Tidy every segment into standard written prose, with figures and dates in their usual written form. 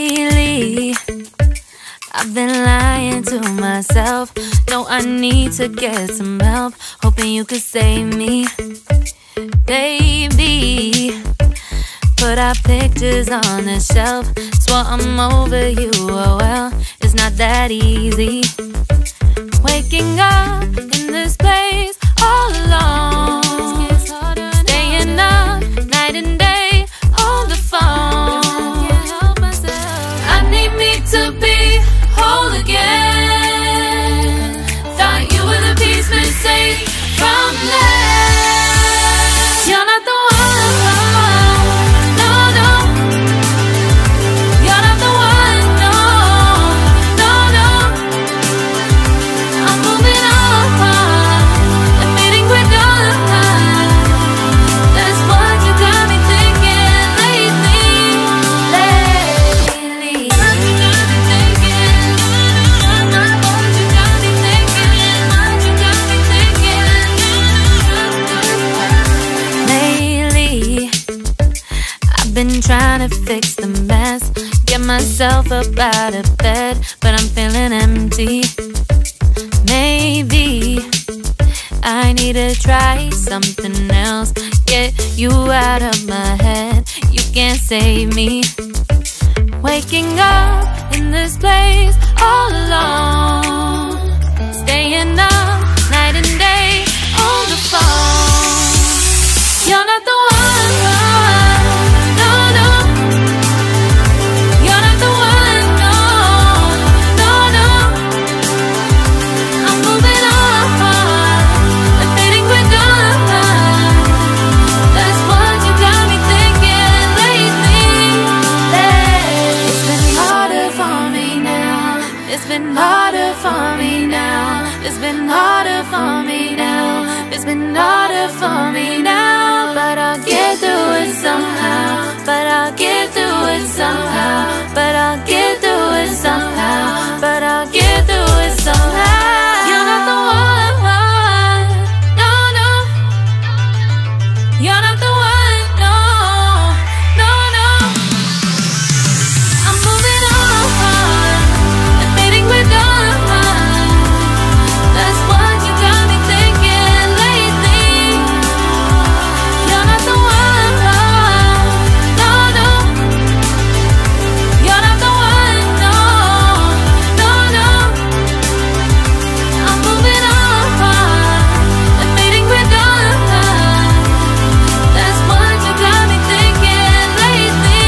Lately, I've been lying to myself. No, I need to get some help. Hoping you could save me, baby. Put our pictures on the shelf. Swore I'm over you, oh well, it's not that easy. Waking up in this place all alone, staying up night and day on the phone. I need me to be whole again. Thought you were the piece missing from left. You're not the one. Been trying to fix the mess, get myself up out of bed, but I'm feeling empty. Maybe I need to try something else. Get you out of my head, you can't save me. Waking up in this place all alone, staying up night and day on the phone. You're not the one. It's been harder for me now. It's been harder for me now. It's been harder for me now. But I'll get through it somehow. But I'll get through it somehow. But I'll get through it somehow. But I'll get through it somehow. You're not the one. No, no. You're not the one. No, no, no. I'm moving on. That's what you got me thinking lately. You're not the one. No, no. You're not the one. No, no, no. I'm moving on. Admitting we're done. That's what you got me thinking lately.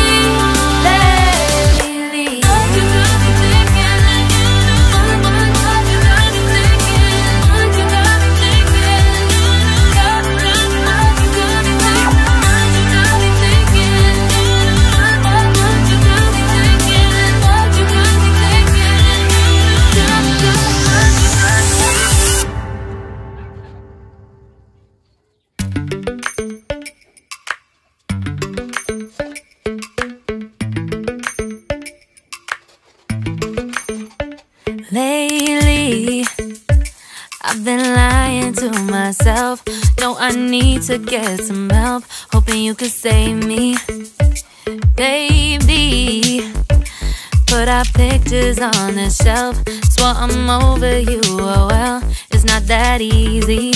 Lately, I've been lying to myself. No, I need to get some help. Hoping you could save me, baby. Put our pictures on the shelf. Swore I'm over you, oh well, it's not that easy.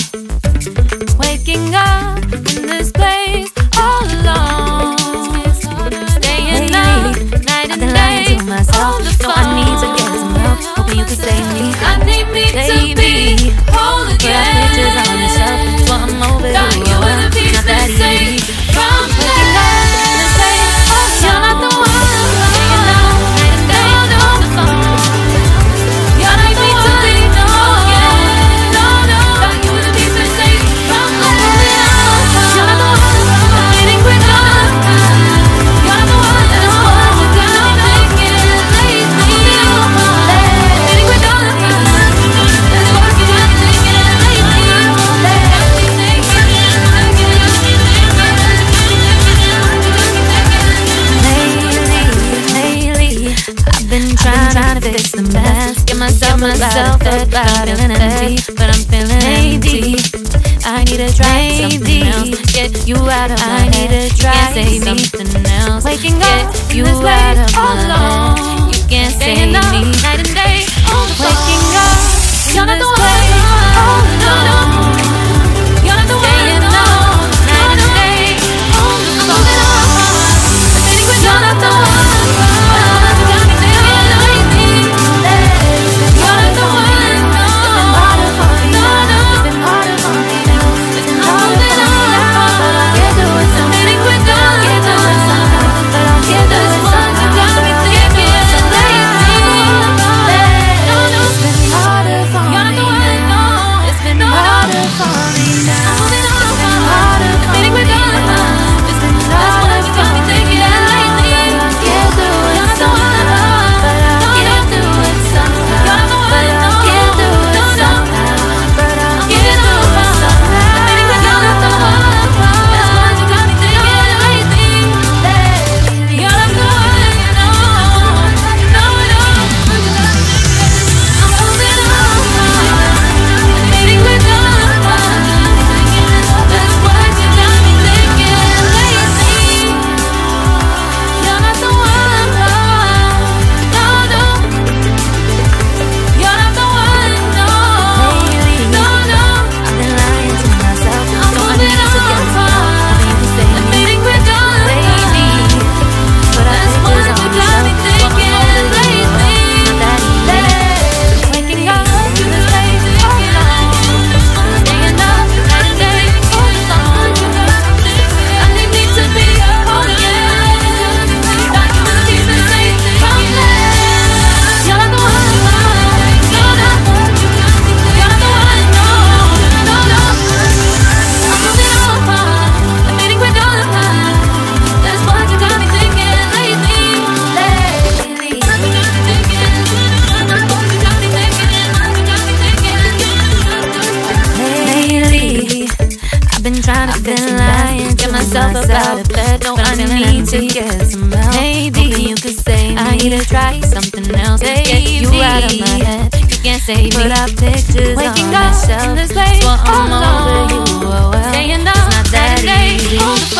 Waking up in this place all alone, staying up night and day on the phone. No, I need to get some help. Hoping you can save me. I need me to be whole again. Put our pictures on the shelf. Swore I'm over you, oh well, it's not that easy. From waking up in this place, you're not the one. Staying up night and day on the phone. You need me to be whole again. No, no. Thought you were the piece missing from moving on. You're not the one. Admitting we're done. You're not the one. That's what you got me thinking lately. Admitting we're done. That's what you got me thinking lately. Lately, I've been trying to fix the mess. Get myself up out of empty, but I'm feeling empty. I need to try something else. Get you out of my head. I need to try something else. Waking up, get you out of my head. to get some help. Maybe you could say I need to try something else to get you out of my head. You can't save me. Put out pictures on the shelf. That's what I'm over you. Oh well, it's not that easy.